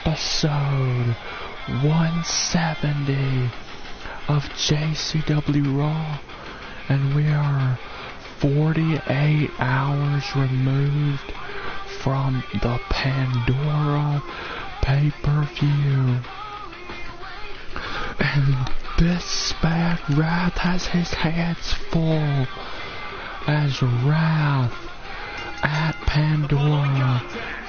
episode 170 of Jcw Raw, and we are 48 hours removed from the Pandora pay-per-view. And this bad Wrath has his hands full, as Wrath at Pandora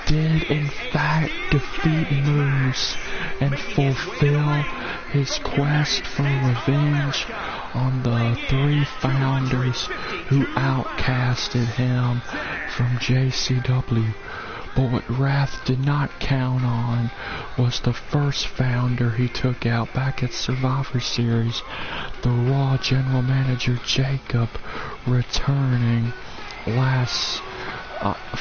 did in fact defeat Moose and fulfill his quest for revenge on the three founders who outcasted him from JCW. But what Wrath did not count on was the first founder he took out back at Survivor Series, the Raw General Manager Jcw, returning last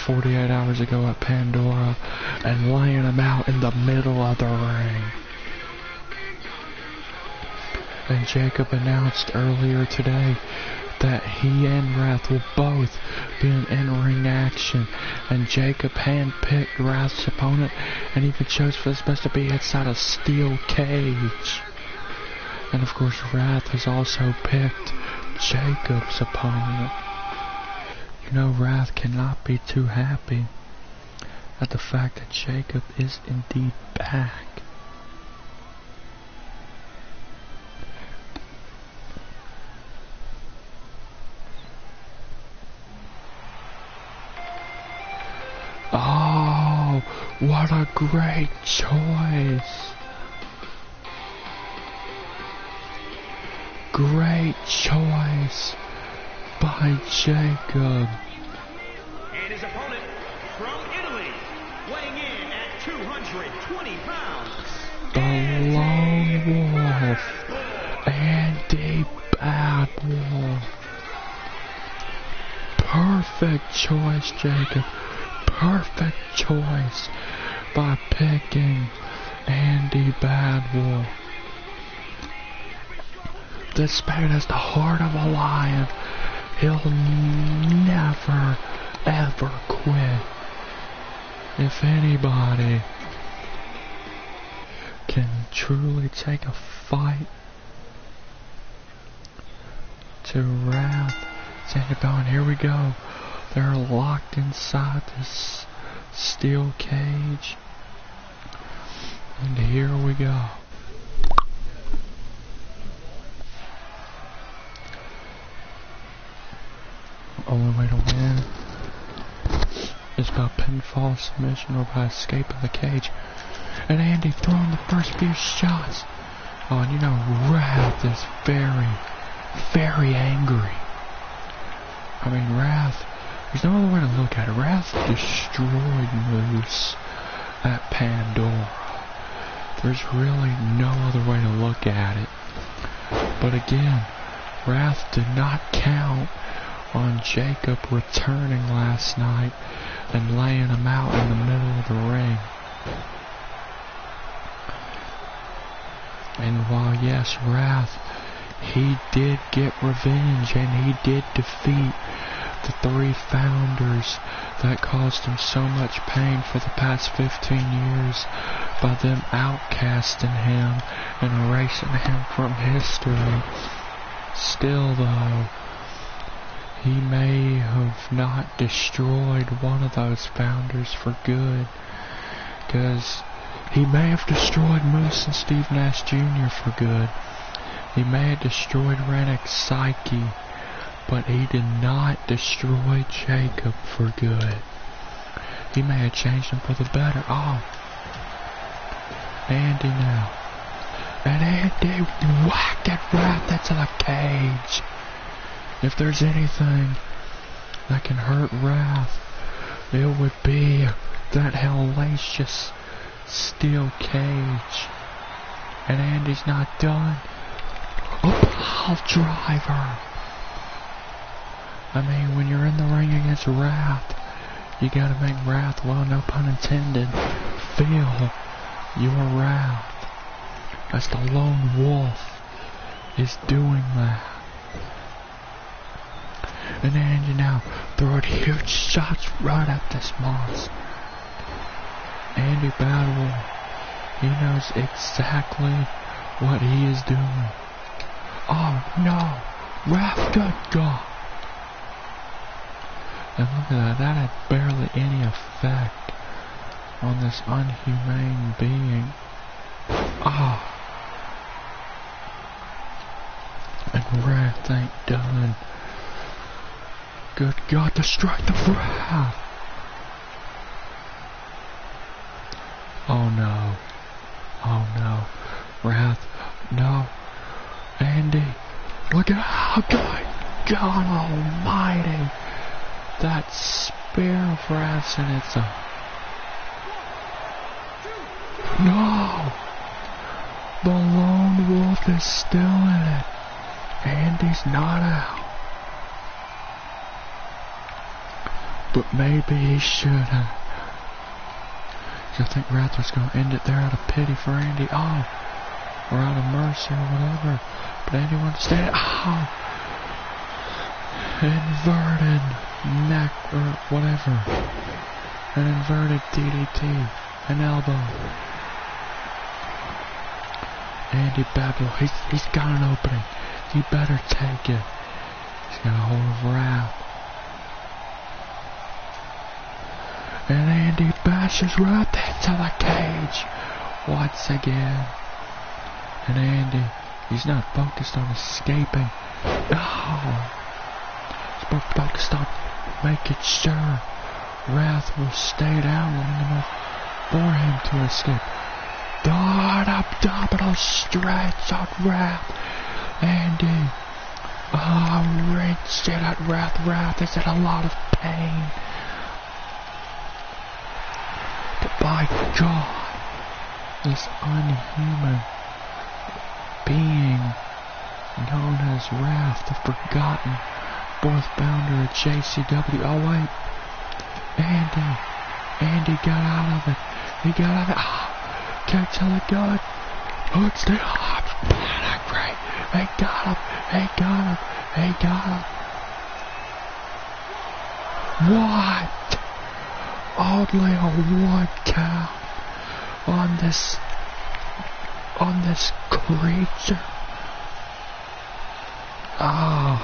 48 hours ago at Pandora and laying him out in the middle of the ring. And Jcw announced earlier today that he and Wrath will both be in in-ring action, and Jcw handpicked Wrath's opponent and even chose for this best to be inside a steel cage. And of course Wrath has also picked Jacob's opponent. You know, Wrath cannot be too happy at the fact that Jcw is indeed back. Oh, what a great choice. Great choice by Jcw. And his opponent from Italy, weighing in at 220 pounds. The Lone Wolf, Andy Badwolf. Perfect choice, Jcw. Perfect choice by picking Andy Badwolf. This man has the heart of a lion. He'll never, ever quit. If anybody can truly take a fight to Wrath, it's Andy Badwolf. Here we go. They're locked inside this steel cage. And here we go. Only way to win is by pinfall, submission, or by escaping the cage. And Andy throwing the first few shots. Oh, and you know, Wrath is very, very angry. I mean, Wrath, there's no other way to look at it. Wrath destroyed Moose at Pandora. There's really no other way to look at it. But again, Wrath did not count on Jcw returning last night and laying him out in the middle of the ring. And while yes, Wrath, he did get revenge and he did defeat the three founders that caused him so much pain for the past 15 years by them outcasting him and erasing him from history. Still though, he may have not destroyed one of those founders for good, because he may have destroyed Moose and Steve Nash Jr. for good. He may have destroyed Rennick's psyche, but he did not destroy Jcw for good. He may have changed him for the better. Oh, Andy now. And Andy whacked at Wrath into the cage. If there's anything that can hurt Wrath, it would be that hellacious steel cage. And Andy's not done. A pile driver. I mean, when you're in the ring against Wrath, you gotta make Wrath, well, no pun intended, feel your wrath. As the Lone Wolf is doing that. And Andy now throwing huge shots right at this monster. Andy Badwolf He knows exactly what he is doing. Oh no! Ref, good God! And look at that, that had barely any effect on this unhumane being. Oh. And Wrath ain't done. Good God, the strike of Wrath! Oh no. Oh no. Wrath, no. Andy, look at how good. God almighty. That spear of Wrath's and it's a... No! The lone wolf is still in it. Andy's not out. But maybe he should have. I think Wrath was going to end it there out of pity for Andy. Oh! Or out of mercy or whatever. But Andy wanted to stay. Oh! Inverted neck or whatever. An inverted DDT. An elbow. Andy Bevel, he's got an opening. He better take it. He's got a hold of Wrath. And Andy bashes Wrath into the cage once again. And Andy, he's not focused on escaping. No. He's more focused on making sure Wrath will stay down long enough for him to escape. Dart abdominal stretch on Wrath. Andy. Oh, wrenched it at Wrath. Wrath is in a lot of pain. But by God, this unhuman being known as Wrath, the forgotten fourth founder of JCW. Oh wait, Andy got out of it. He got out of it. Oh, kick to the gut. Hooks the arms. Great. They got him. They got him. They got him. What? Only a 1 count on this creature. Oh,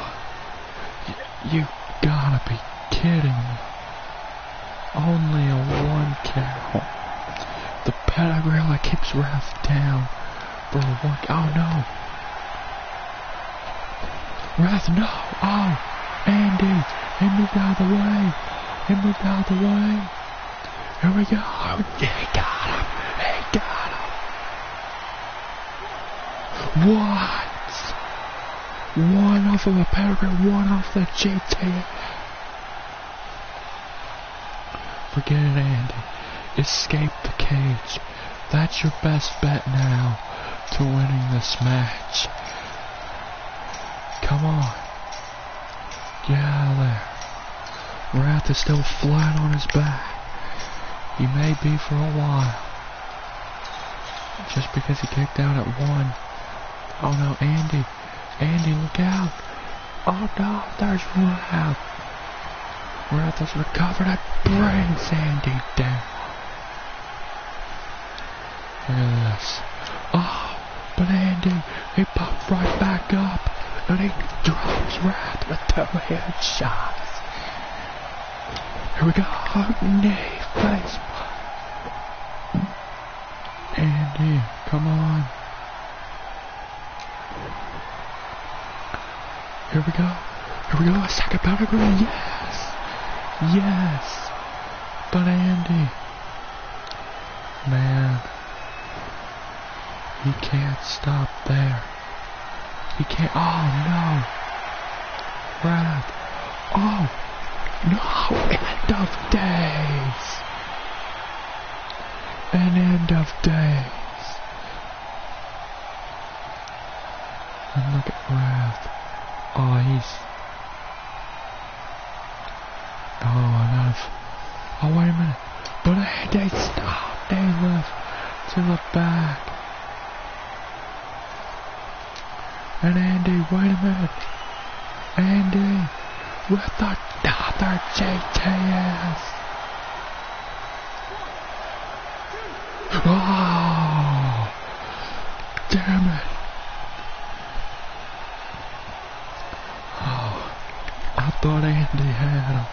you gotta be kidding me. Only a 1 count. The pedigree keeps Wrath down for a 1. Oh no. Wrath, no. Oh, Andy. He moved out of the way. He moved out of the way. Here we go. Oh, he got him. He got him. What? 1 off of a pedigree, 1 off the GT. Forget it, Andy. Escape the cage. That's your best bet now to winning this match. Come on. Get out of there. Wrath is still flat on his back. He may be for a while. Just because he kicked out at 1. Oh no, Andy. Andy, look out. Oh no, there's Wrath. Wrath has recovered and brings Andy down. Look at this. Oh, but Andy, he popped right back up. And he drops Wrath with 2 headshots. Here we go. Knee, face. Andy, come on. Here we go. Here we go. A second pedigree. Yes. Yes. But Andy. Man. He can't stop there. He can't. Oh no. Wrath. Oh. No. End of days. An end of days. And look at Wrath. Oh, he's... Oh, enough. Oh, wait a minute. But they stopped. They left to the back. And Andy, wait a minute. Andy, with another JTS. Oh. damn it. Oh, I thought Andy had him.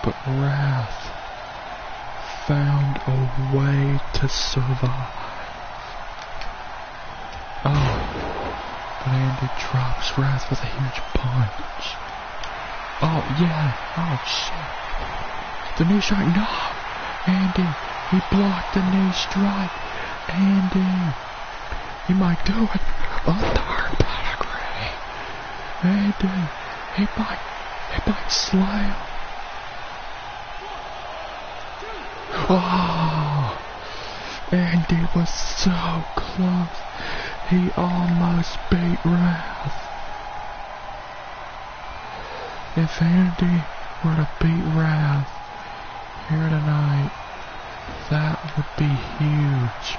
But Wrath found a way to survive. Oh, but Andy drops Wrath with a huge punch. Oh, yeah. Oh, shit. The knee strike. No. Andy, he blocked the knee strike. Andy, he might do it. A third pedigree. Andy, he might slay him. Oh, Andy was so close. He almost beat Wrath. If Andy were to beat Wrath here tonight, that would be huge.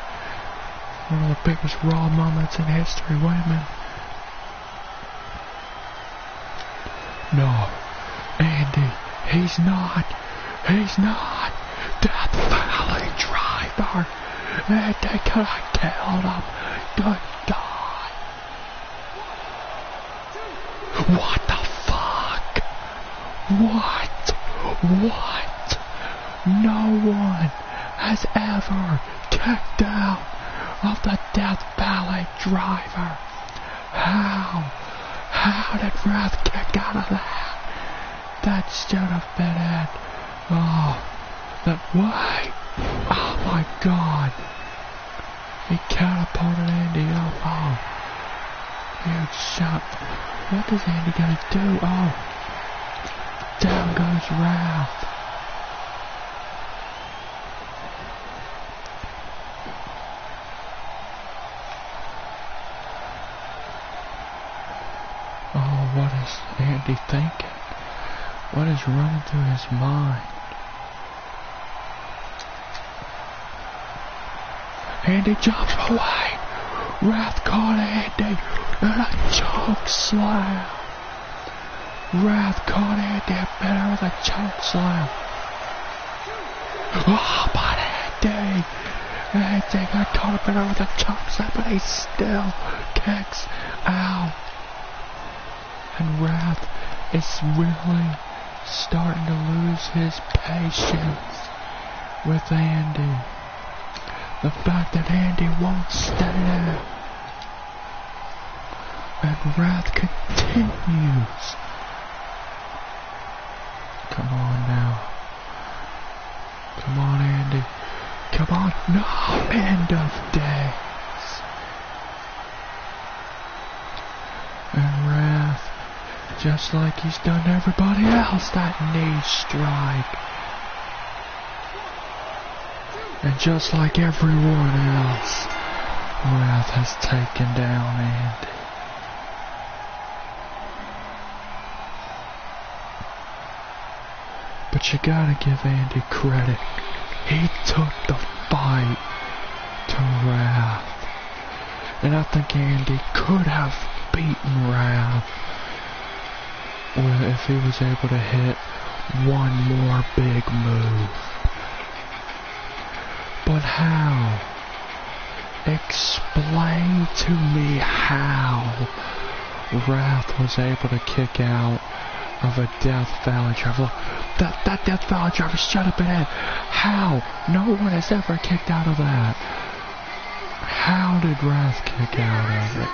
One of the biggest Raw moments in history. Wait a minute. No, Andy, he's not. Death Valley Driver. Andy could have killed him. Good God. What the fuck? What? No one has ever kicked out of the Death Valley Driver. How did Wrath kick out of that? That should have been it. Oh, that way. Oh my God. He catapulted Andy up. Oh, huge shot. What is Andy gonna do? Oh, down goes Wrath. Oh, what is Andy thinking? What is running through his mind? Andy jumps away. Wrath caught Andy in a choke slam. Wrath caught Andy better with a choke slam. Oh, but Andy got caught better with a choke slam, but he still kicks out. And Wrath is really starting to lose his patience with Andy. The fact that Andy won't stay there. And Wrath continues. Come on now. Come on, Andy. Come on. No, end of days. And Wrath, just like he's done to everybody else, that knee strike. And just like everyone else, Wrath has taken down Andy. But you gotta give Andy credit. He took the fight to Wrath. And I think Andy could have beaten Wrath if he was able to hit one more big move. But how? Explain to me how Wrath was able to kick out of a Death Valley Driver. That Death Valley Driver should have been in. How? No one has ever kicked out of that. How did Wrath kick out of it?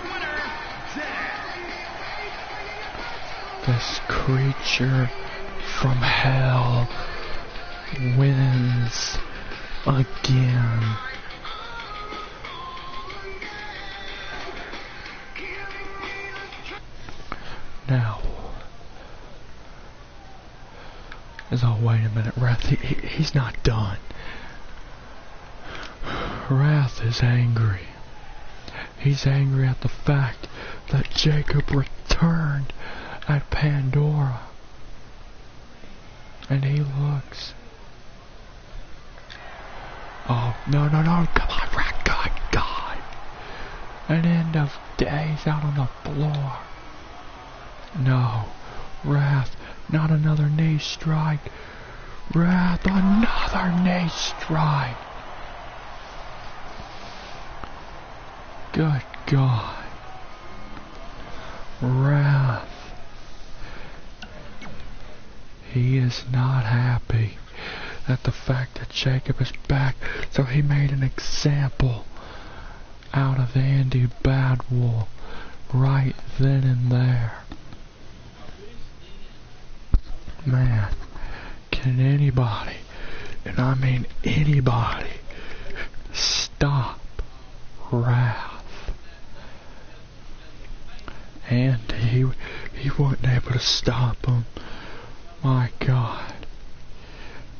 This creature from hell wins again. Now, oh, wait a minute, Wrath, he's not done. Wrath is angry. He's angry at the fact that Jacob returned at Pandora. And he looks. Oh, no, come on, Wrath, God. An end of days out on the floor. No, Wrath, not another knee strike. Wrath, another knee strike. Good God. Wrath. He is not happy at the fact that Jacob is back, so he made an example out of Andy Badwell right then and there. Man, can anybody, and I mean anybody, stop Wrath? And he wasn't able to stop him. My God.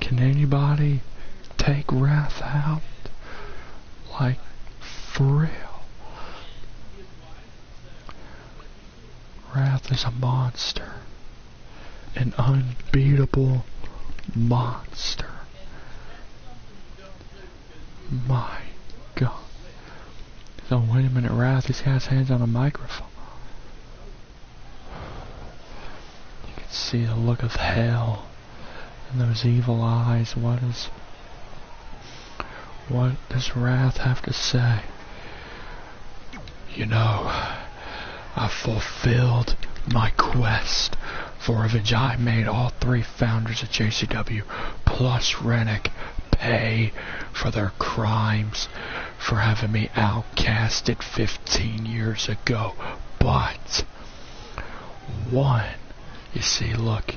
Can anybody take Wrath out? Like, for real. Wrath is a monster. An unbeatable monster. My God. So wait a minute, Wrath, he has hands on a microphone. You can see the look of hell in those evil eyes. What does Wrath have to say? You know, I fulfilled my quest for revenge. I made all 3 founders of JCW plus Rennick pay for their crimes for having me outcasted 15 years ago. But one, you see, look,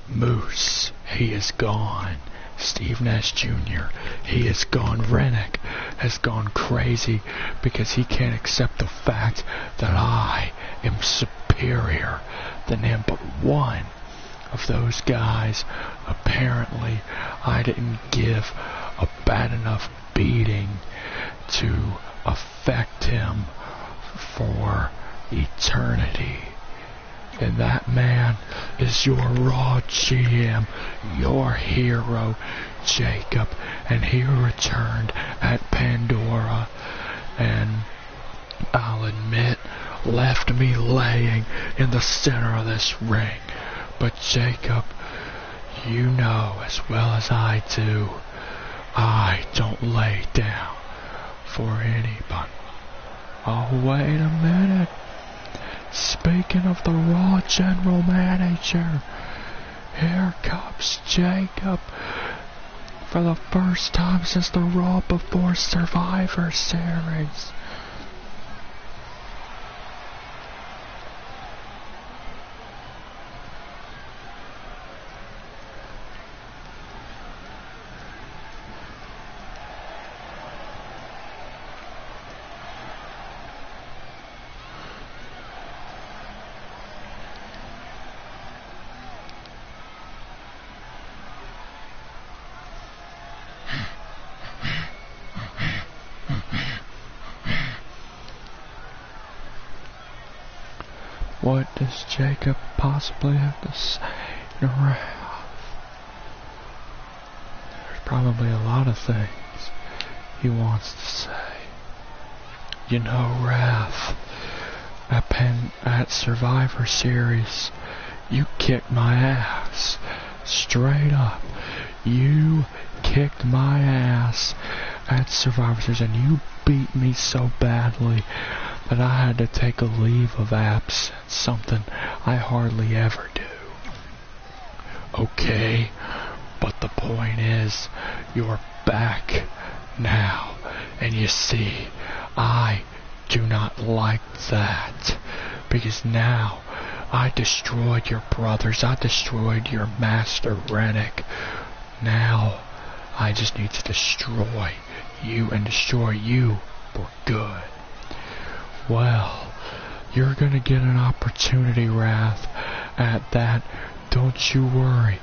Moose, he is gone. Steve Nash Jr., he is gone. Rennick has gone crazy because he can't accept the fact that I am superior than him. But one of those guys, apparently I didn't give a bad enough beating to affect him for eternity. And that man is your Raw GM, your hero, Jacob. And he returned at Pandora, and I'll admit, left me laying in the center of this ring. But Jacob, you know as well as I do, I don't lay down for anybody. Oh, wait a minute. Speaking of the Raw General Manager, here comes Jacob for the first time since the Raw Before Survivor Series. What does Jacob possibly have to say to Wrath? There's probably a lot of things he wants to say. You know, Wrath, at Survivor Series, you kicked my ass. Straight up. You kicked my ass at Survivor Series, and you beat me so badly that I had to take a leave of absence, something I hardly ever do. Okay, but the point is, you're back now, and you see, I do not like that, because now I destroyed your brothers, I destroyed your master Rennick. Now I just need to destroy you and destroy you for good. Well, you're gonna get an opportunity, Wrath, at that. Don't you worry.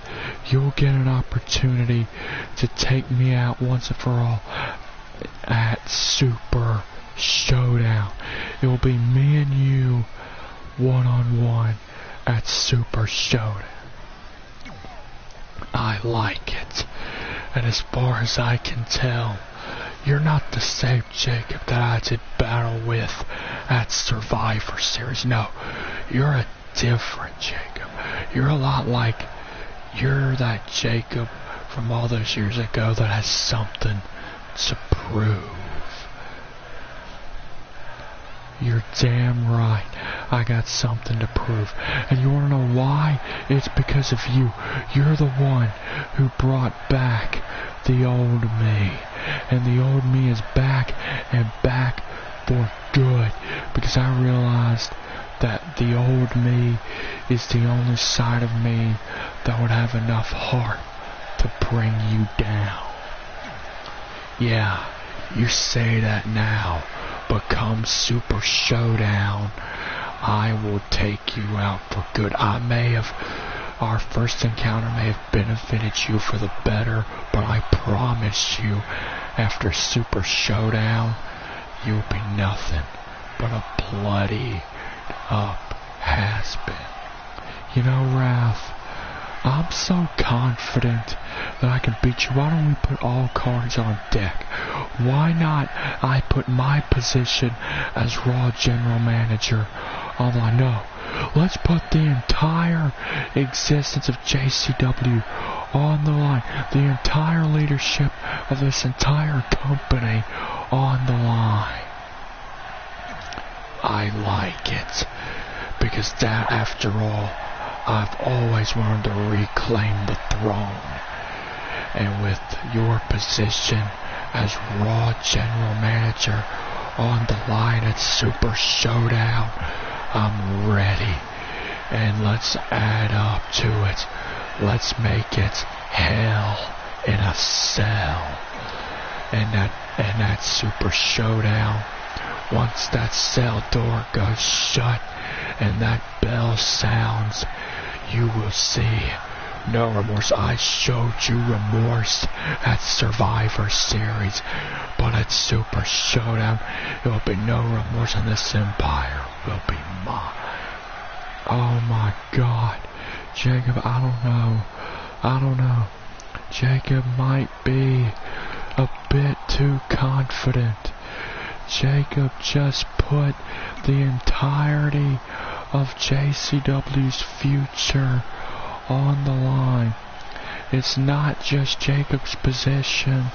You'll get an opportunity to take me out once and for all at Super Showdown. It will be me and you one-on-one at Super Showdown. I like it. And as far as I can tell, you're not the same Jacob that I did battle with at Survivor Series. No, you're a different Jacob. You're a lot like, you're that Jacob from all those years ago that has something to prove. You're damn right. I got something to prove. And you wanna know why? It's because of you. You're the one who brought back the old me. And the old me is back, and back for good. Because I realized that the old me is the only side of me that would have enough heart to bring you down. Yeah, you say that now, but come Super Showdown, I will take you out for good. Our first encounter may have benefited you for the better, but I promise you, after Super Showdown, you'll be nothing but a bloody up has-been. You know, Wrath, I'm so confident that I can beat you. Why don't we put all cards on deck? Why not I put my position as Raw General Manager on the line? No, let's put the entire existence of JCW on the line. The entire leadership of this entire company on the line. I like it, because that, after all, I've always wanted to reclaim the throne. And with your position as Raw General Manager on the line at Super Showdown, I'm ready. And let's add up to it. Let's make it hell in a cell. And that Super Showdown, once that cell door goes shut and that bell sounds, you will see no remorse. I showed you remorse at Survivor Series, but at Super Showdown, it will be no remorse, and this empire will be mine. Oh my God, Jacob, I don't know. Jacob might be a bit too confident. Jacob just put the entirety of JCW's future on the line. It's not just Jacob's position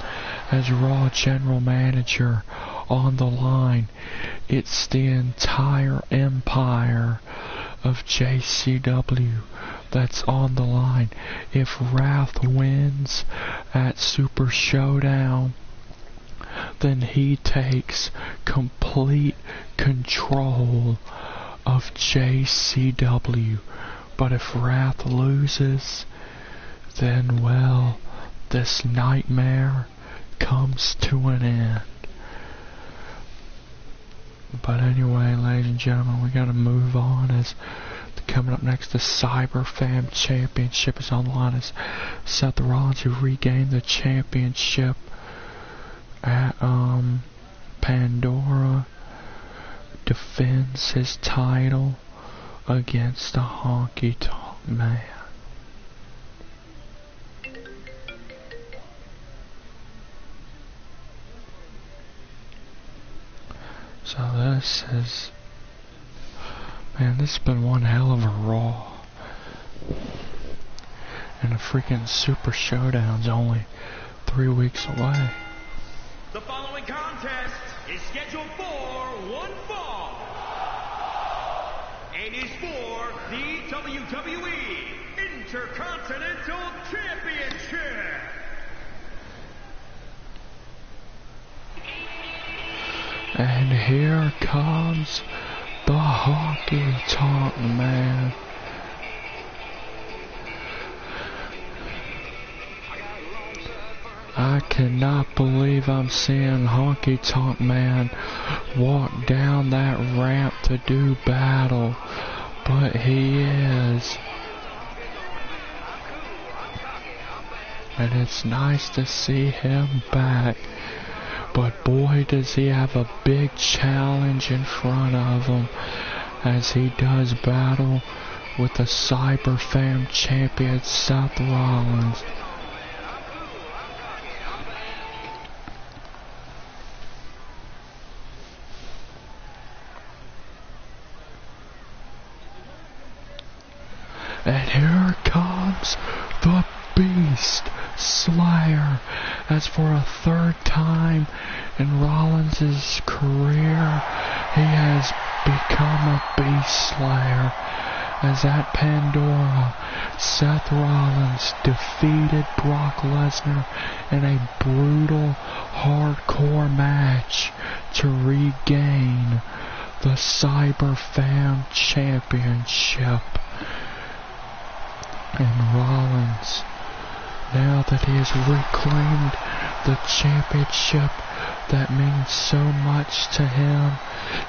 as Raw General Manager on the line. It's the entire empire of JCW that's on the line. If Wrath wins at Super Showdown, then he takes complete control of JCW. But if Wrath loses, then, well, this nightmare comes to an end. But anyway, ladies and gentlemen, we gotta move on. As coming up next, the Cyber Fam Championship is on the line as Seth Rollins, who regained the championship at Pandora, defends his title against the Honky Tonk Man. So this has been one hell of a Raw. And a freaking Super Showdown's only 3 weeks away. The following contest is scheduled for one fall and is for the WWE Intercontinental Championship. And here comes the Honky Tonk Man. I cannot believe I'm seeing Honky Tonk Man walk down that ramp to do battle, but he is. And it's nice to see him back. But boy, does he have a big challenge in front of him as he does battle with the Cyber Fam champion Seth Rollins. And here comes the Beast, Slayer, as for a third time in Rollins' career, he has become a beast slayer. As at Pandora, Seth Rollins defeated Brock Lesnar in a brutal, hardcore match to regain the Cyberfam Championship. And Rollins, now that he has reclaimed the championship that means so much to him,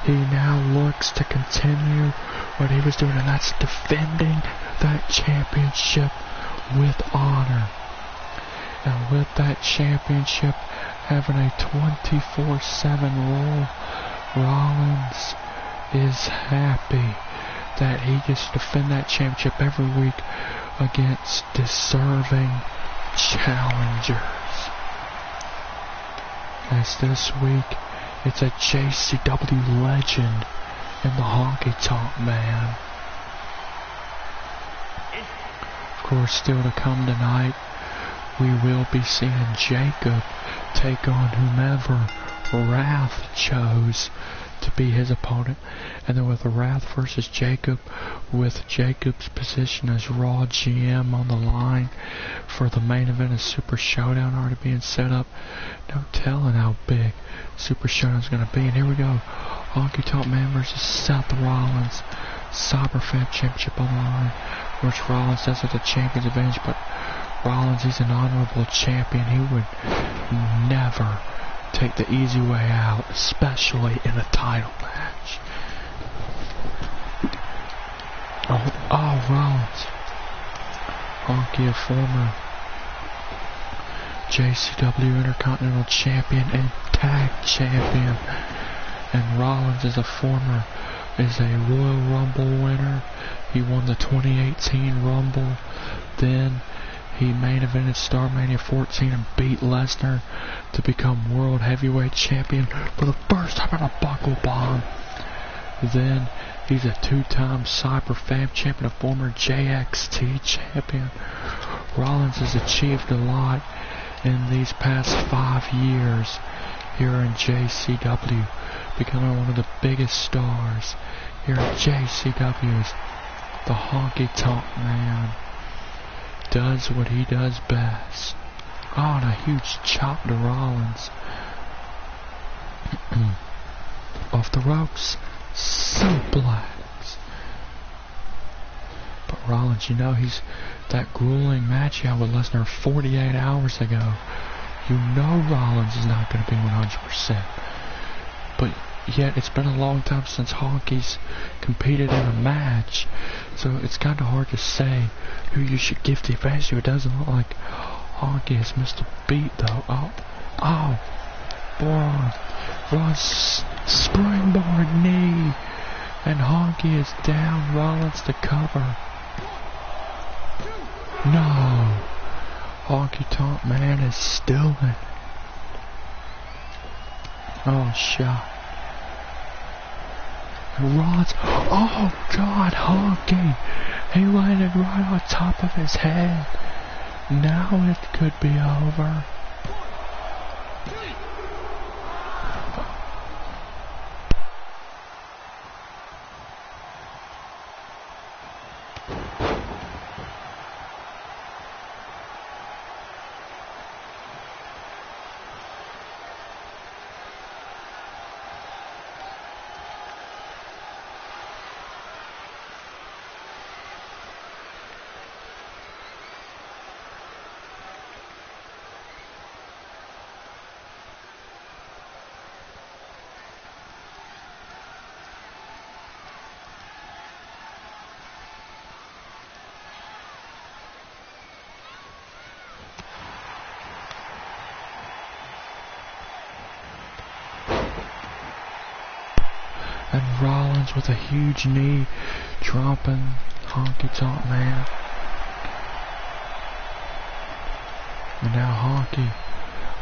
he now looks to continue what he was doing, and that's defending that championship with honor. And with that championship having a 24/7 role, Rollins is happy that he gets to defend that championship every week against deserving challengers. As this week, it's a JCW legend in the Honky Tonk Man. Of course, still to come tonight, we will be seeing Jacob take on whomever Wrath chose to be his opponent. And then with Wrath versus Jacob, with Jacob's position as Raw GM on the line for the main event of Super Showdown already being set up. No telling how big Super Showdown is going to be. And here we go. Honky Tonk Man versus Seth Rollins. Cyberfam Championship on the line. Of course, Rollins does have the champion's advantage, but Rollins, he's an honorable champion. He would never take the easy way out, especially in a title match. Oh, Rollins. Honky, a former JCW Intercontinental Champion and Tag Champion. And Rollins is a Royal Rumble winner. He won the 2018 Rumble. Then he main evented StarMania 14 and beat Lesnar to become World Heavyweight Champion for the first time in a buckle bomb. Then he's a two-time Cyberfam Champion, a former JXT Champion. Rollins has achieved a lot in these past 5 years here in JCW, becoming one of the biggest stars here at JCW. Is the Honky Tonk Man. Does what he does best. Oh, and a huge chop to Rollins. Off the ropes. Suplex. But Rollins, you know, he's that grueling match he had with Lesnar 48 hours ago. You know Rollins is not going to be 100%. But yet it's been a long time since Honky's competed in a match. So it's kind of hard to say who you should give the advantage to. It doesn't look like Honky has missed a beat though. Oh, boy. Rollins springboard knee. And Honky is down. Rollins to cover. No. Honky Tonk Man is still in. Oh, shot. Rollins. Oh, God, Honky. He landed right on top of his head. Now it could be over. And Rollins with a huge knee dropping Honky Tonk Man. And now Honky.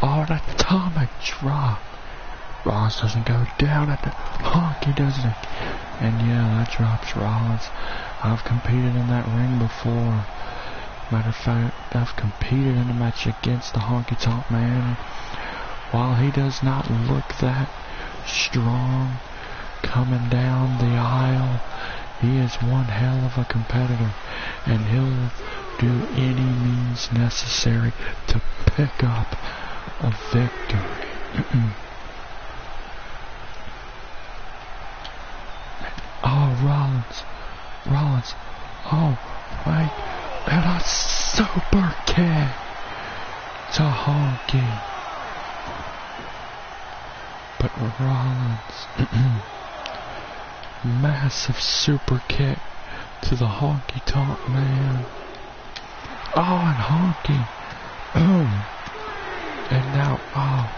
Oh, an atomic drop. Rollins doesn't go down at the Honky doesn't. And yeah, that drops Rollins. I've competed in that ring before. Matter of fact, I've competed in a match against the Honky Tonk Man. While he does not look that strong coming down the aisle, he is one hell of a competitor, and he'll do any means necessary to pick up a victory. Oh, Rollins, oh, wait, and a super kick to Honky. But Rollins, massive super kick to the Honky Tonk Man. Oh, and Honky, boom, and now, oh.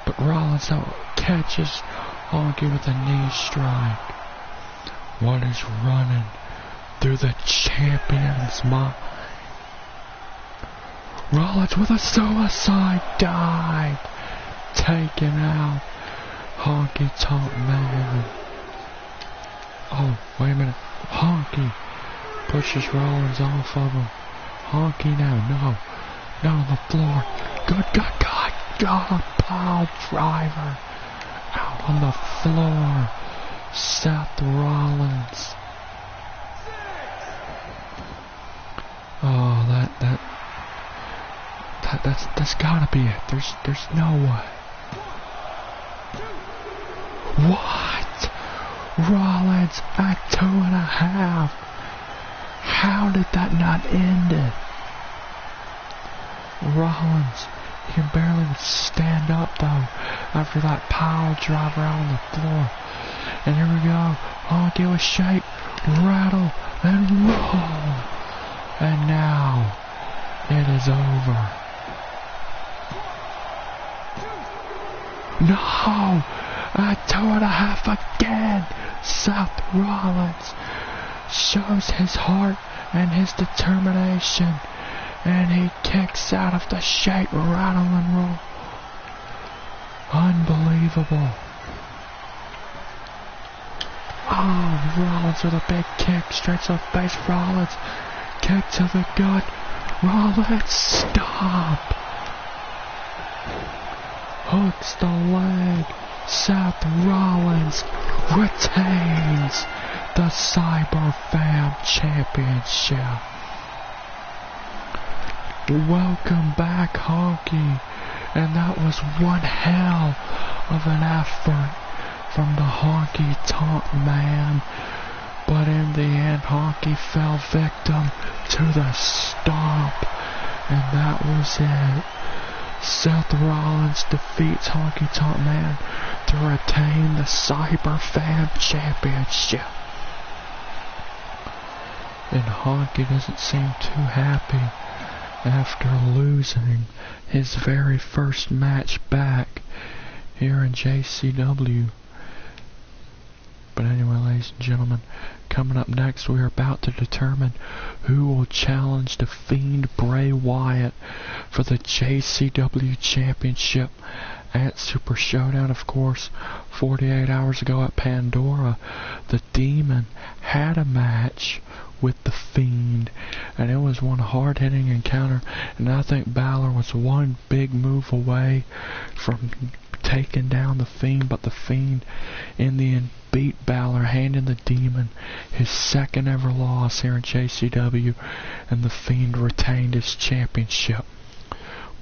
But Rollins catches Honky with a knee strike. What is running through the champion's mind? Rollins with a suicide dive, taking out Honky Tonk Man. Oh, wait a minute. Honky pushes Rollins off of him. Honky now, no, on the floor. Good God, pile driver out on the floor. Seth Rollins. Oh, that's gotta be it. There's no way. What? Rollins at 2.5. How did that not end it? Rollins, he can barely stand up though after that pile driver out on the floor. And here we go. Honky with shake, rattle, and roll. And now it is over. No! At 2.5 again. Seth Rollins shows his heart and his determination. And he kicks out of the shake, rattle, and roll. Unbelievable. Oh, Rollins with a big kick straight to the face. Rollins, kick to the gut. Rollins, stop. Hooks the leg. Seth Rollins retains the Cyber Fam Championship. Welcome back, Honky. And that was one hell of an effort from the Honky Tonk Man. But in the end, Honky fell victim to the stomp. And that was it. Seth Rollins defeats Honky Tonk Man to retain the Cyber Fam Championship. And Honky doesn't seem too happy after losing his very first match back here in JCW. But anyway, ladies and gentlemen, coming up next, we are about to determine who will challenge the Fiend Bray Wyatt for the JCW Championship at Super Showdown. Of course, 48 hours ago at Pandora, the Demon had a match with the Fiend, and it was one hard-hitting encounter, and I think Balor was one big move away from taking down the Fiend, but the Fiend in the end beat Balor, handing the Demon his second ever loss here in JCW, and the Fiend retained his championship.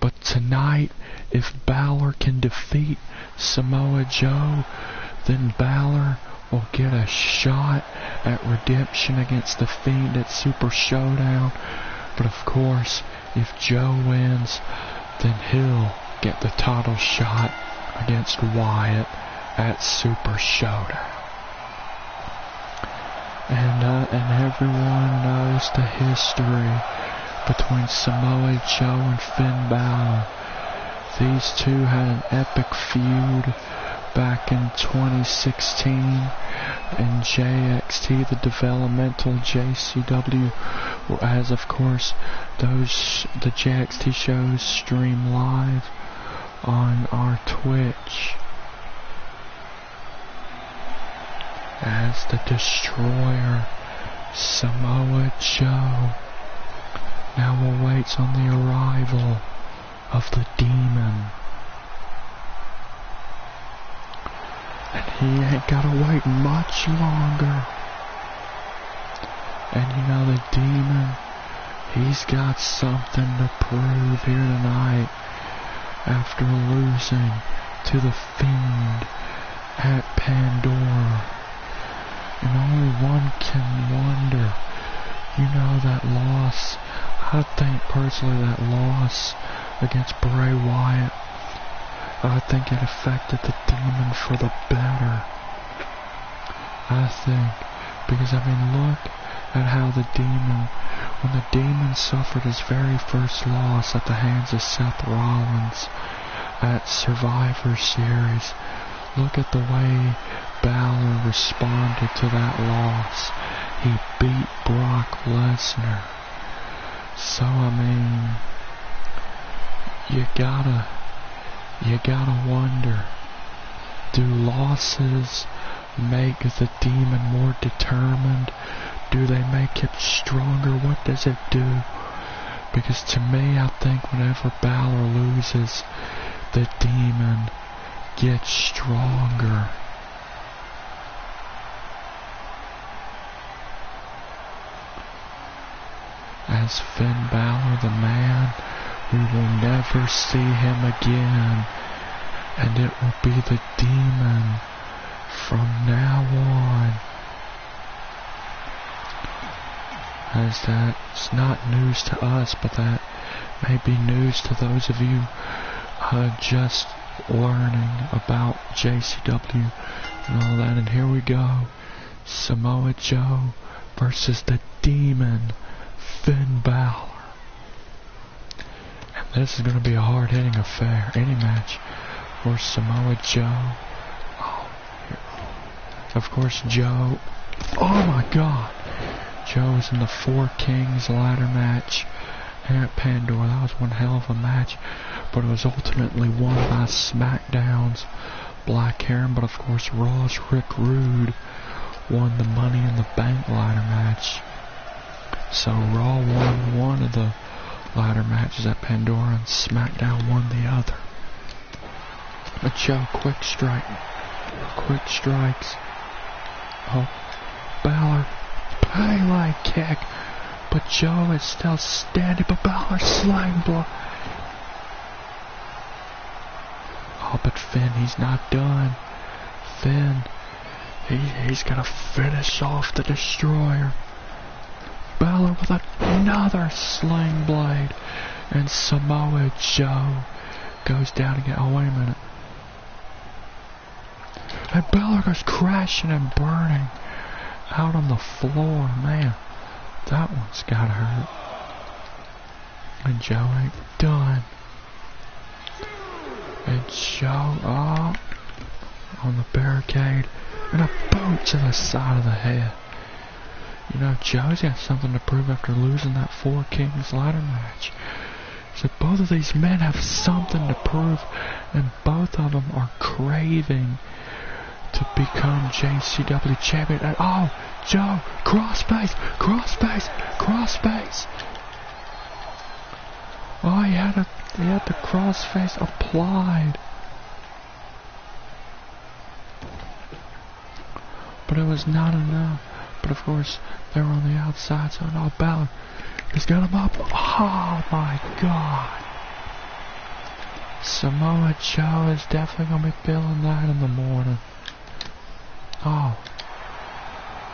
But tonight, if Balor can defeat Samoa Joe, then Balor will get a shot at redemption against the Fiend at Super Showdown. But of course, if Joe wins, then he'll get the title shot against Wyatt at Super Showdown. And everyone knows the history between Samoa Joe and Finn Balor. These two had an epic feud back in 2016 in JXT, the developmental JCW, as of course the JXT shows stream live on our Twitch. as the destroyer, Samoa Joe, now awaits on the arrival of the Demon. And he ain't gotta wait much longer. And you know, the Demon, he's got something to prove here tonight after losing to the Fiend at Pandora. And only one can wonder, you know, that loss, I think personally that loss against Bray Wyatt, I think it affected the Demon for the better. I think, because I mean, look at how the Demon, when the Demon suffered his very first loss at the hands of Seth Rollins at Survivor Series, look at the way Balor responded to that loss. He beat Brock Lesnar. So I mean, you gotta wonder, do losses make the Demon more determined? Do they make him stronger? What does it do? Because to me, I think whenever Balor loses, the Demon gets stronger. As Finn Balor, the man, we will never see him again, and it will be the Demon from now on. As that's not news to us, but that may be news to those of you just learning about JCW and all that. And here we go, Samoa Joe versus the Demon, Finn Balor. And this is going to be a hard-hitting affair, any match for Samoa Joe. Oh, of course, Joe, oh my God, Joe was in the Four Kings ladder match at Pandora. That was one hell of a match, but it was ultimately won by SmackDown's Black Heron. But of course, Raw's Rick Rude won the Money in the Bank ladder match. So Raw won one of the ladder matches at Pandora, and SmackDown won the other. But Joe, quick strikes. Oh, Balor, Pele kick, but Joe is still standing, but Balor slang blow. Oh, but Finn, he's not done. Finn, he's gonna finish off the Destroyer. Balor with another sling blade, and Samoa Joe goes down again. Oh, wait a minute. And Balor goes crashing and burning out on the floor. Man, that one's gotta hurt. And Joe ain't done. And Joe, oh, on the barricade, and a boot to the side of the head. You know, Joe's got something to prove after losing that Four Kings ladder match. So both of these men have something to prove, and both of them are craving to become JCW champion. And oh, Joe, crossface. Oh, he had the crossface applied. But it was not enough. But of course, they were on the outside, so no, Balor has got him up. Oh my God. Samoa Joe is definitely going to be feeling that in the morning. Oh.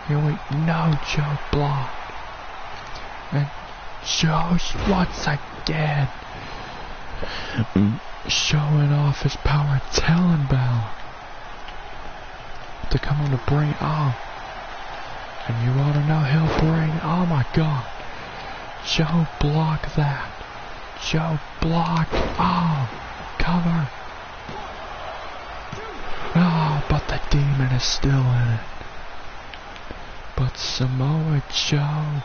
Here we no, Joe blocked. And Joe once again showing off his power, telling Balor to come on to bring, oh. And you ought to know he'll bring, oh my God. Joe blocked that. Joe blocked, oh, cover. Oh, but the Demon is still in it. But Samoa Joe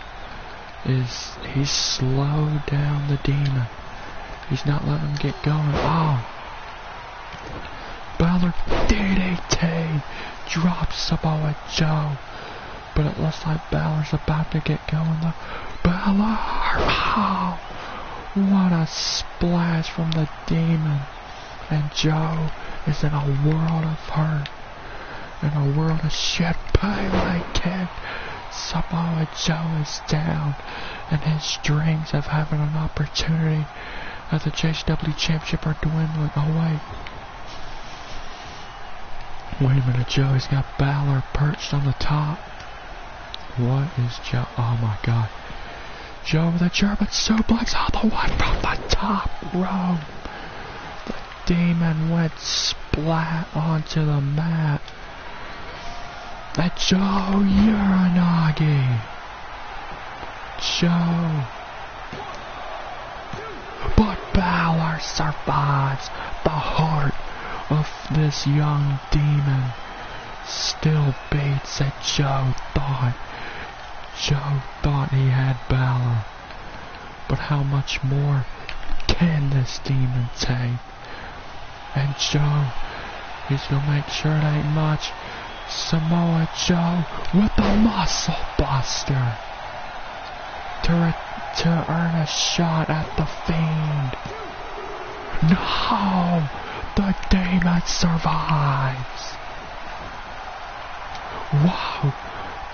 he's slowed down the Demon. He's not letting him get going. Oh. Balor DDT drops Samoa Joe. But it looks like Balor's about to get going though. Balor! Oh! What a splash from the Demon. And Joe is in a world of hurt. In a world of shit. Pele kick. Samoa Joe is down. And his dreams of having an opportunity at the Jcw Championship are dwindling. Oh wait. Wait a minute, Joe's got Balor perched on the top. What is Joe? Oh my god. Joe with a German suplex all the way from the top rope. The Demon went splat onto the mat. And Joe Uranagi. Joe. But Balor survives. The heart of this young Demon still beats that Joe thought he had Balor. But how much more can this Demon take? And Joe, he's gonna make sure it ain't much. Samoa Joe with the muscle buster to earn a shot at the Fiend. No! The Demon survives. Wow!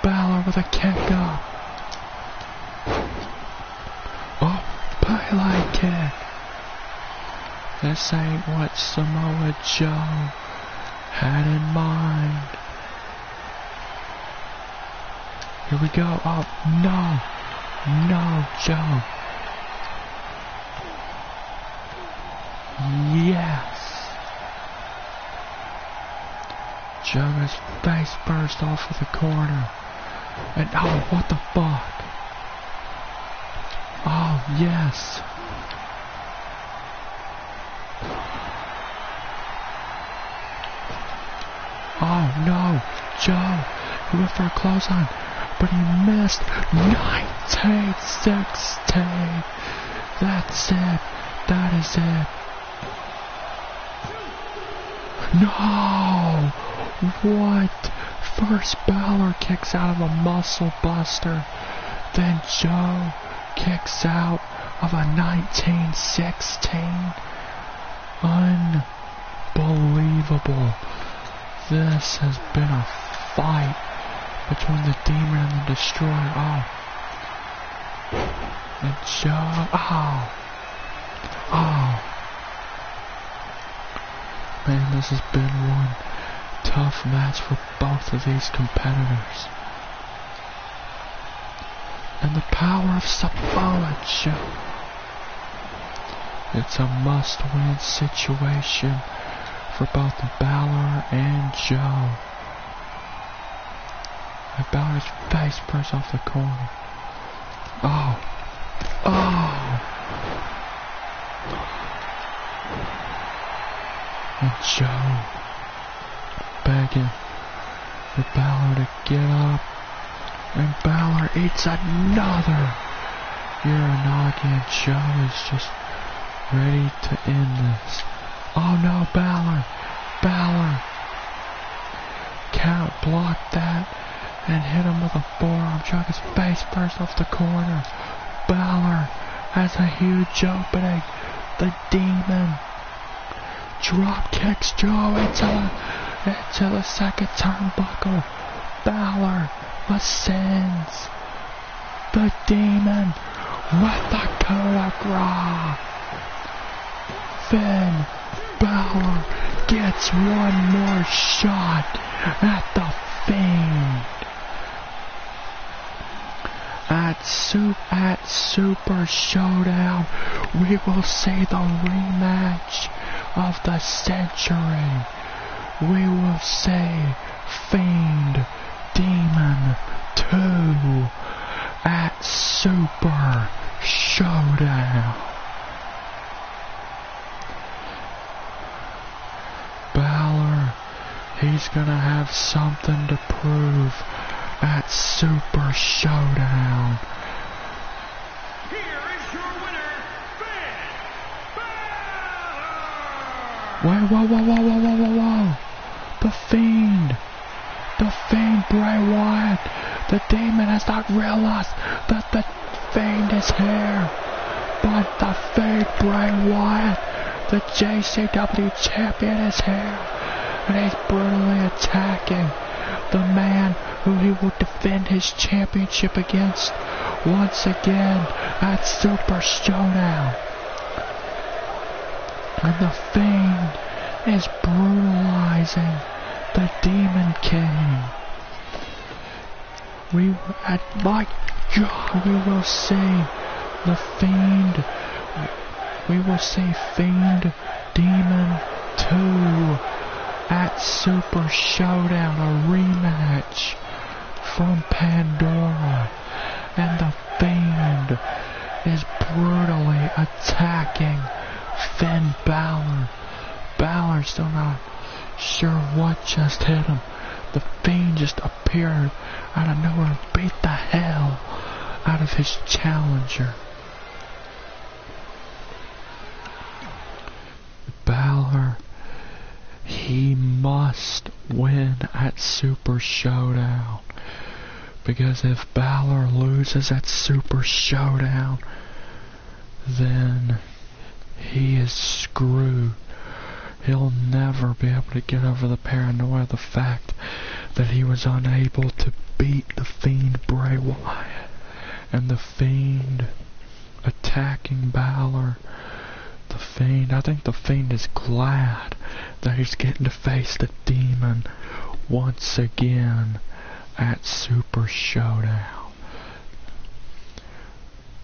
Balor with a kick up. Oh, Pele kick. This ain't what Samoa Joe had in mind. Here we go. Oh, no. No, Joe. Yes. Joe is face first off of the corner. And oh, what the fuck? Oh, yes. Oh, no. Joe, he went for a clothesline, but he missed. 1916. That's it. That is it. No! What? First Balor kicks out of a muscle buster. Then Joe kicks out of a 1916. Unbelievable. This has been a fight between the Demon and the Destroyer. Oh. And Joe. Oh. Oh. Man, this has been one tough match for both of these competitors. And the power of Samoa Joe. It's a must-win situation for both Balor and Joe. And Balor's face first off the corner. Oh. Oh. And Joe begging for Balor to get up. And Balor eats another Uranagi, and Joe is just ready to end this. Oh no, Balor! Balor! Count blocked that and hit him with a forearm. Chuck his face first off the corner. Balor has a huge opening. The Demon drop kicks Joe into the second turnbuckle. Balor ascends. The Demon with the coup de grace. Then Balor gets one more shot at the Fiend. At Super Showdown, we will see the rematch of the century. We will see Fiend Demon 2 at Super Showdown. Balor, he's gonna have something to prove at Super Showdown. Here is your winner, Finn Balor! Whoa. The Fiend The Fiend Bray Wyatt. The Demon has not realized that the Fiend is here. But the Fiend Bray Wyatt, the JCW champion, is here. And he's brutally attacking the man who he will defend his championship against once again at Super Showdown. And the Fiend is brutalizing the Demon King. My God, we will see the Fiend. We will see Fiend Demon 2 at Super Showdown, a rematch from Pandora. And the Fiend is brutally attacking Finn Balor. Balor's still not sure what just hit him. The Fiend just appeared out of nowhere and beat the hell out of his challenger. Balor, he must win at Super Showdown. Because if Balor loses at Super Showdown, then he is screwed. He'll never be able to get over the paranoia of the fact that he was unable to beat the Fiend Bray Wyatt. And the Fiend attacking Balor. I think the Fiend is glad that he's getting to face the Demon once again at Super Showdown.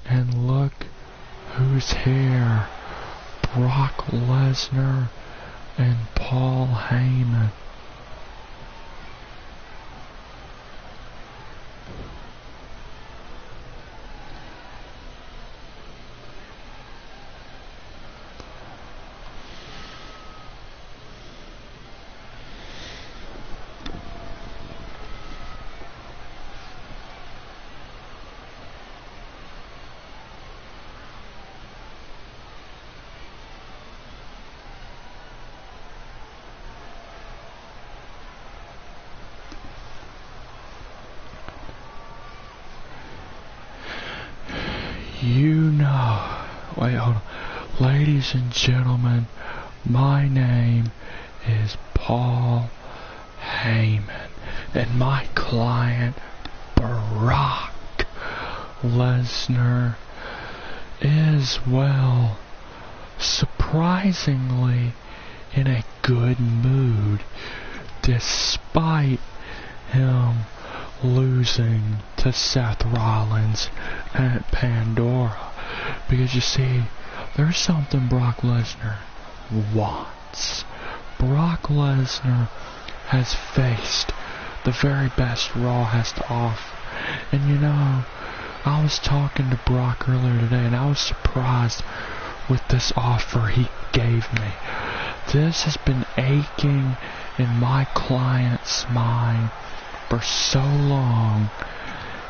And look who's here. Brock Lesnar and Paul Heyman. Wait, hold on. Ladies and gentlemen, my name is Paul Heyman, and my client, Brock Lesnar, is, well, surprisingly in a good mood, despite him losing to Seth Rollins at Pandora. Because you see, there's something Brock Lesnar wants. Brock Lesnar has faced the very best Raw has to offer. And you know, I was talking to Brock earlier today and I was surprised with this offer he gave me. This has been aching in my client's mind for so long,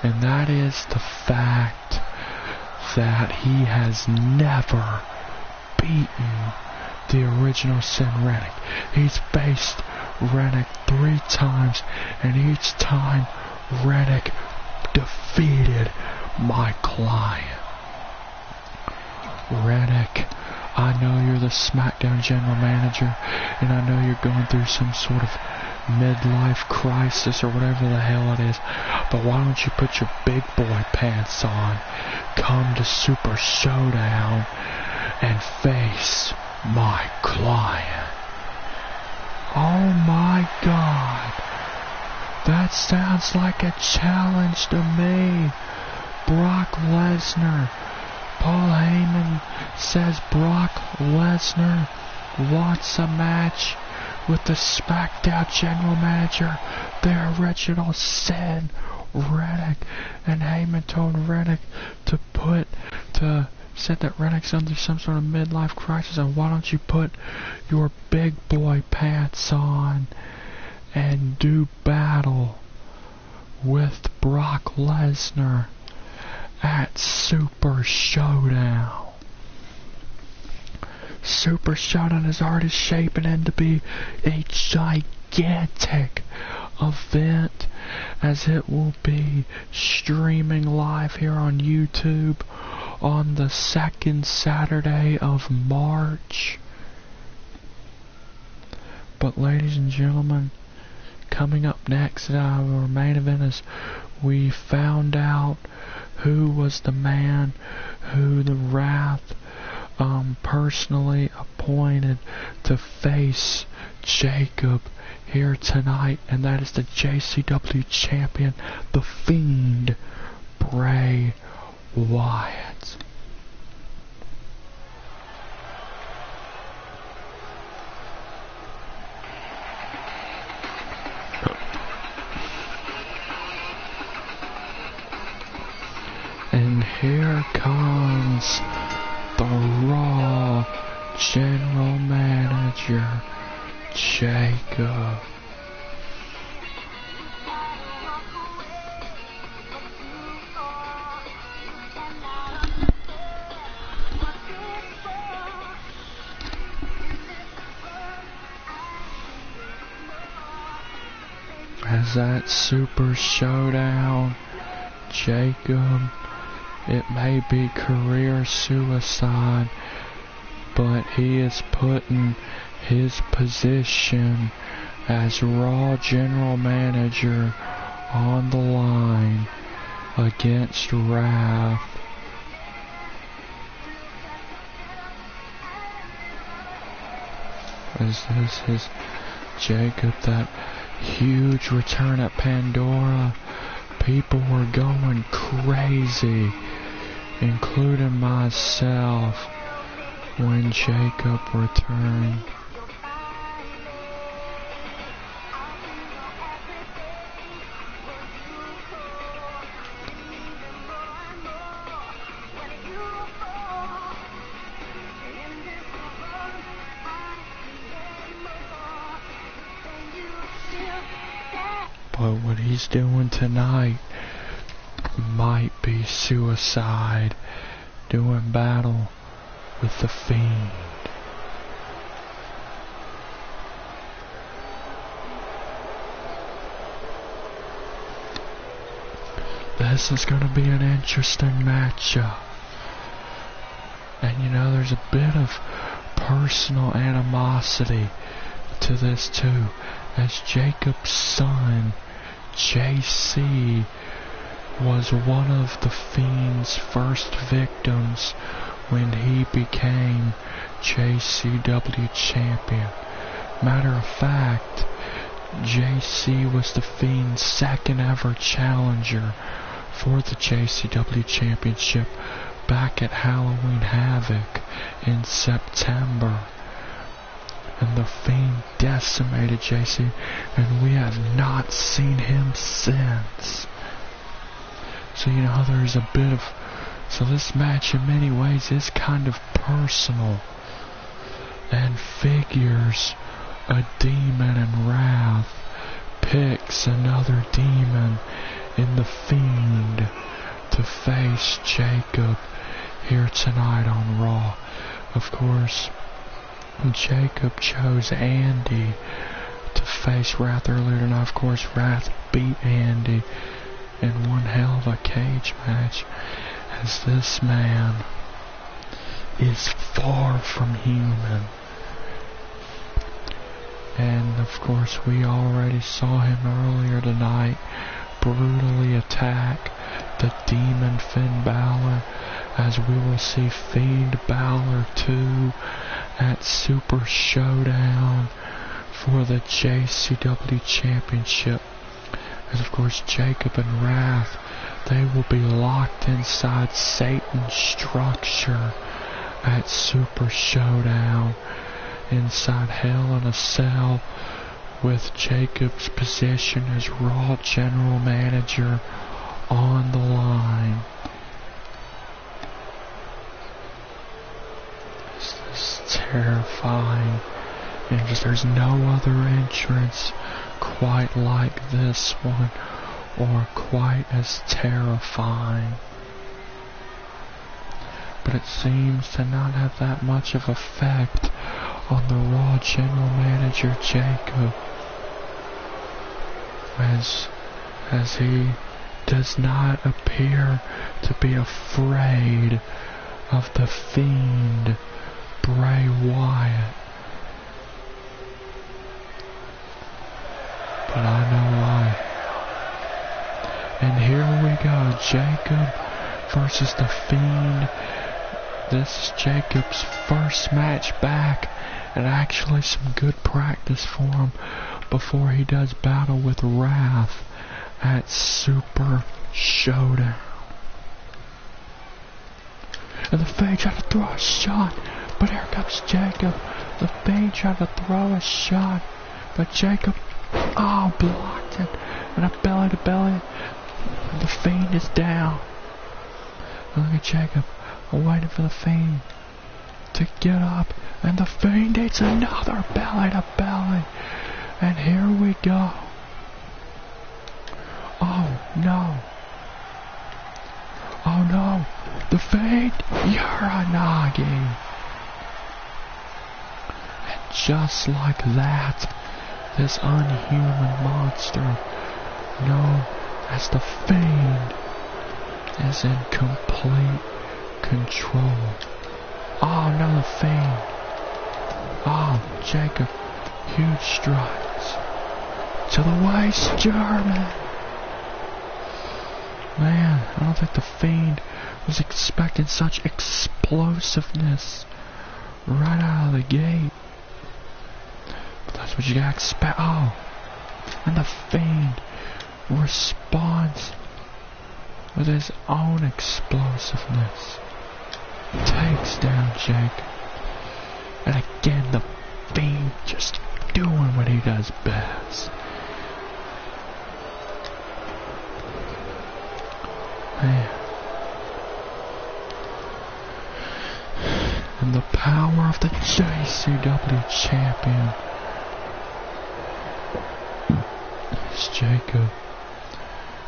and that is the fact that he has never beaten the original Sin Rennick. He's faced Rennick 3 times, and each time Rennick defeated my client. Rennick, I know you're the SmackDown general manager, and I know you're going through some sort of midlife crisis or whatever the hell it is, but why don't you put your big boy pants on, come to Super Showdown, and face my client? Oh my God, that sounds like a challenge to me. Brock Lesnar. Paul Heyman says Brock Lesnar wants a match with the SmackDown general manager, the original Sin Rennick. And Heyman told Rennick said that Rennick's under some sort of midlife crisis, and why don't you put your big boy pants on and do battle with Brock Lesnar at Super Showdown. Super Showdown is already shaping in to be a gigantic event, as it will be streaming live here on YouTube on the second Saturday of March. But ladies and gentlemen, coming up next in our main event is we found out who was the man who the Wrath personally appointed to face Jacob here tonight, and that is the JCW champion, the Fiend, Bray Wyatt. And here comes the Raw General Manager, Jacob. As that Super Showdown, Jacob, it may be career suicide, but he is putting his position as Raw General Manager on the line against Wrath. As this is Jacob, that huge return at Pandora. People were going crazy, including myself, when Jacob returned. But what he's doing tonight might be suicide, doing battle with the Fiend. This is going to be an interesting matchup. And you know, there's a bit of personal animosity to this too, as Jacob's son, JC, was one of the Fiend's first victims when he became JCW champion. Matter of fact, JC was the Fiend's second ever challenger for the JCW championship back at Halloween Havoc in September. And the Fiend decimated JC, and we have not seen him since. So you know, there's a bit of... So this match in many ways is kind of personal, and figures a demon in Wrath picks another demon in the Fiend to face Jacob here tonight on Raw. Of course, Jacob chose Andy to face Wrath earlier tonight. Of course, Wrath beat Andy in one hell of a cage match, as this man is far from human. And of course, we already saw him earlier tonight brutally attack the demon Finn Balor, as we will see Fiend Balor 2 at Super Showdown for the JCW Championship. As of course, Jacob and Wrath, they will be locked inside Satan's structure at Super Showdown, inside Hell in a Cell, with Jacob's position as Raw General Manager on the line. This is terrifying, and just there's no other entrance quite like this one, or quite as terrifying. But it seems to not have that much of effect on the Raw General Manager Jacob. as he does not appear to be afraid of the Fiend, Bray Wyatt. But I know why. And here we go, Jacob versus the Fiend. This is Jacob's first match back, and actually some good practice for him before he does battle with Wrath at Super Showdown. And the Fiend tried to throw a shot, but here comes Jacob. The Fiend tried to throw a shot, but Jacob, blocked it. And a belly to belly. And the Fiend is down. And look at Jacob, waiting for the Fiend to get up. And the Fiend eats another belly to belly. And here we go. Oh no. Oh no. The Fiend, Uranagi. And just like that, this unhuman monster known as the Fiend is in complete control. Oh no, the Fiend. Oh, Jacob, huge strides to the waist, German. Man, I don't think the Fiend was expecting such explosiveness right out of the gate. But that's what you gotta expect. Oh, and the Fiend responds with his own explosiveness. Takes down Jacob. And again, the Fiend just doing what he does best. Man. And the power of the JCW champion is Jacob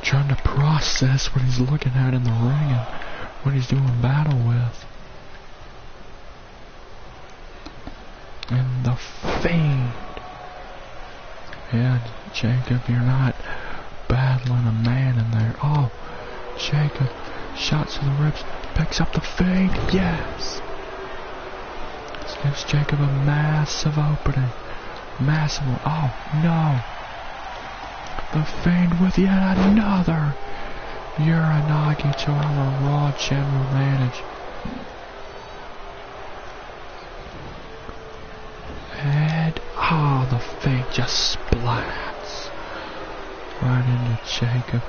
trying to process what he's looking at in the ring and what he's doing battle with. And the Fiend. Yeah, Jacob, you're not battling a man in there. Oh, Jacob, shots to the ribs, picks up the Fiend. Yes. This gives Jacob a massive opening. Massive. Oh, no. The Fiend with yet another Uranagi to our Raw general manager. And, the Fiend just splats right into Jacob.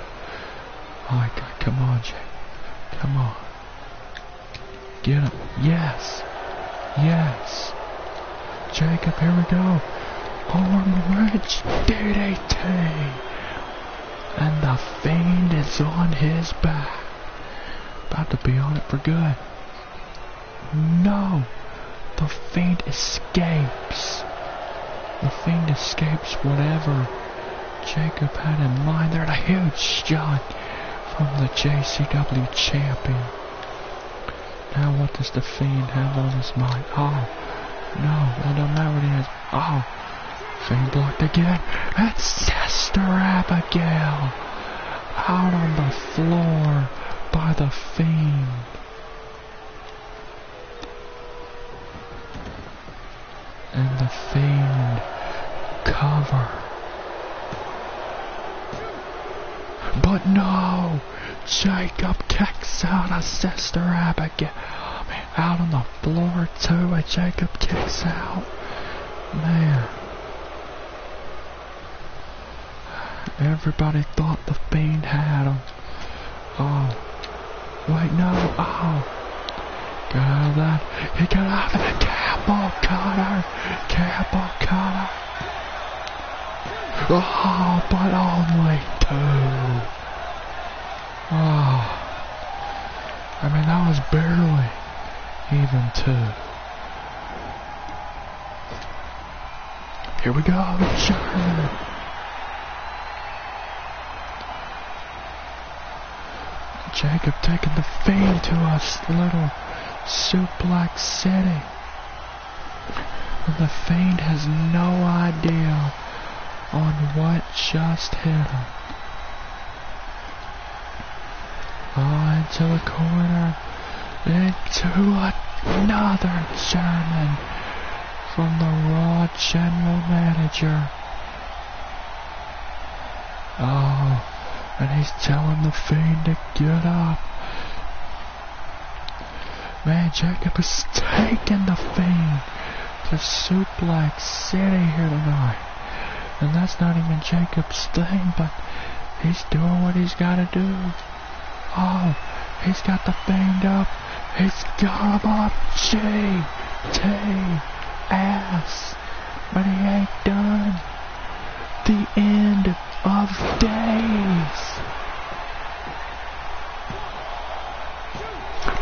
Oh my God, come on, Jacob. Come on. Get him. Yes. Yes. Jacob, here we go. Arm wrench DDT. And the Fiend is on his back. About to be on it for good. No. The Fiend escapes. The Fiend escapes whatever Jacob had in mind. They're a huge shot from the JCW champion. Now what does the Fiend have on his mind? Oh, no, it don't matter what he has. Oh, Fiend blocked again. And Sister Abigail out on the floor by the Fiend. And the Fiend cover. But no! Jacob kicks out of Sister Abigail. Oh, man, out on the floor too, and Jacob kicks out. Man. Everybody thought the Fiend had him. Oh. Wait, no. Oh. Got out of that. He got out of it. Camel cutter. Camel cutter. Oh, but only two. Oh. I mean, that was barely even two. Here we go, German. Jacob taking the Fiend to a little suplex city. And the Fiend has no idea on what just hit him. Oh, into the corner. Into another German from the Raw general manager. Oh, and he's telling the Fiend to get up. Man, Jacob is taking the Fiend to Suplex City here tonight. And that's not even Jacob's thing, but he's doing what he's got to do. Oh, he's got the Fiend up. He's got him up. GTS. But he ain't done. The end of days.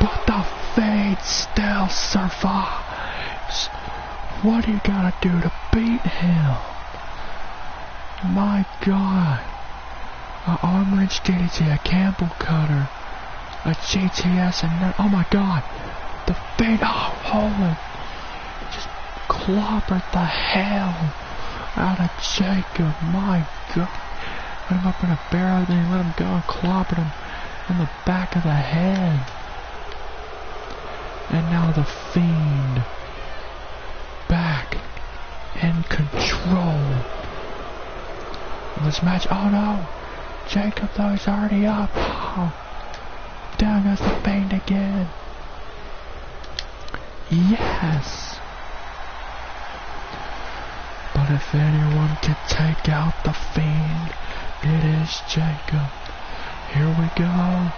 But the Fiend still survives. What do you gotta do to beat him? My God. A arm wrench DDT, a Campbell cutter, a GTS, and oh my God. The Fiend, oh holy. Just clobbered the hell out of Jacob. My God. Put him up in a barrel, then he let him go and clobbered him in the back of the head. And now the Fiend back in control in this match. Oh no! Jacob though is already up. Oh. Down goes the Fiend again. Yes! But if anyone can take out the Fiend, it is Jacob. Here we go.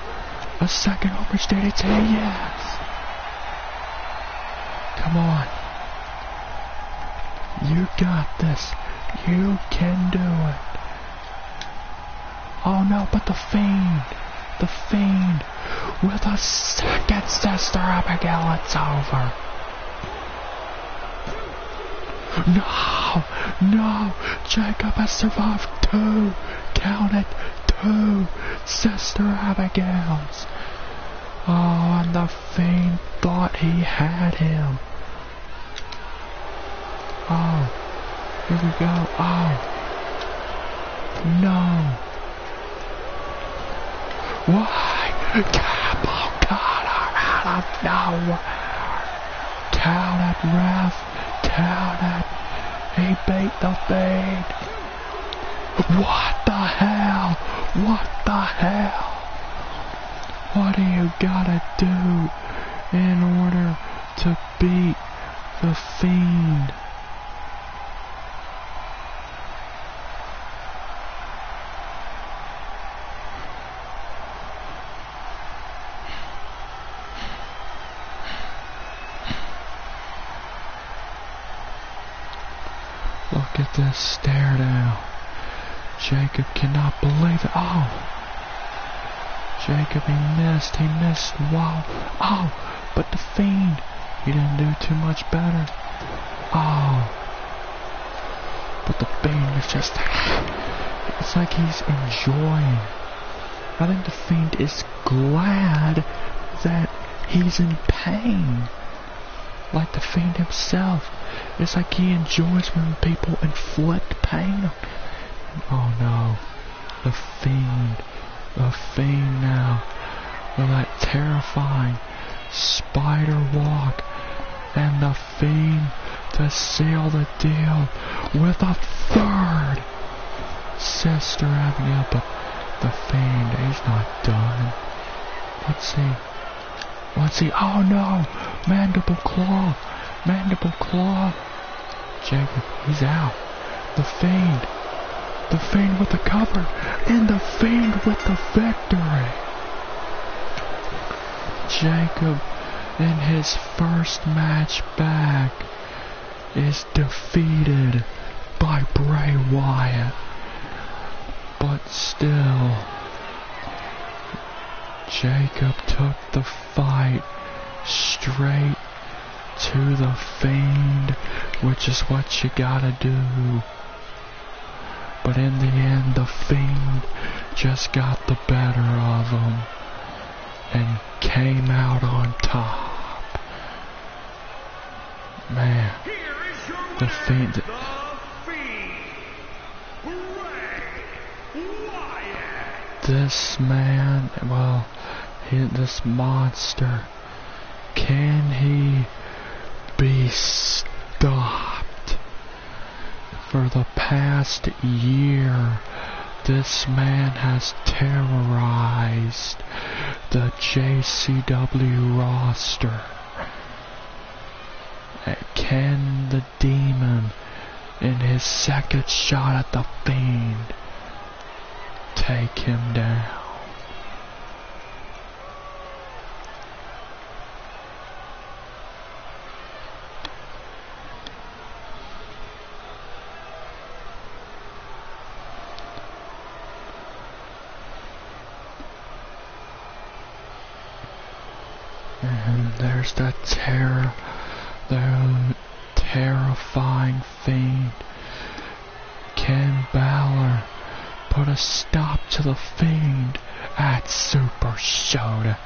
A second over DDT, yes! Come on. You got this. You can do it. Oh no, but the Fiend with a second Sister Abigail, it's over. No, Jacob has survived 2, count it, 2 Sister Abigails. Oh, and the Fiend thought he had him. Oh, here we go. Oh, no. Why? Campbell got her out of nowhere. Count it, ref. Count it. He beat the Fiend. What the hell? What the hell? What do you gotta do in order to beat the Fiend? Look at this stare down. Jacob cannot believe it. Oh! Jacob, he missed. Wow. Oh! But the Fiend, he didn't do too much better. Oh! But the Fiend is just... It's like he's enjoying. I think the Fiend is glad that he's in pain. Like the Fiend himself. It's like he enjoys when people inflict pain. Oh no. The Fiend now. With that terrifying spider walk. And the Fiend to seal the deal with a 3rd Sister Abigail. But the Fiend, he's not done. Let's see. Oh no! Mandible claw. Jacob, he's out. The Fiend with the cover. And the Fiend with the victory. Jacob, in his first match back, is defeated by Bray Wyatt. But still, Jacob took the fight straight to the Fiend, which is what you gotta do. But in the end, the Fiend just got the better of him and came out on top. Man, the Fiend this man, well, this monster, can he be stopped? For the past year, this man has terrorized the JCW roster. Can the Demon, in his second shot at the Fiend, take him down? And there's the terrifying Fiend. Can Balor put a stop to the Fiend at Super Showdown?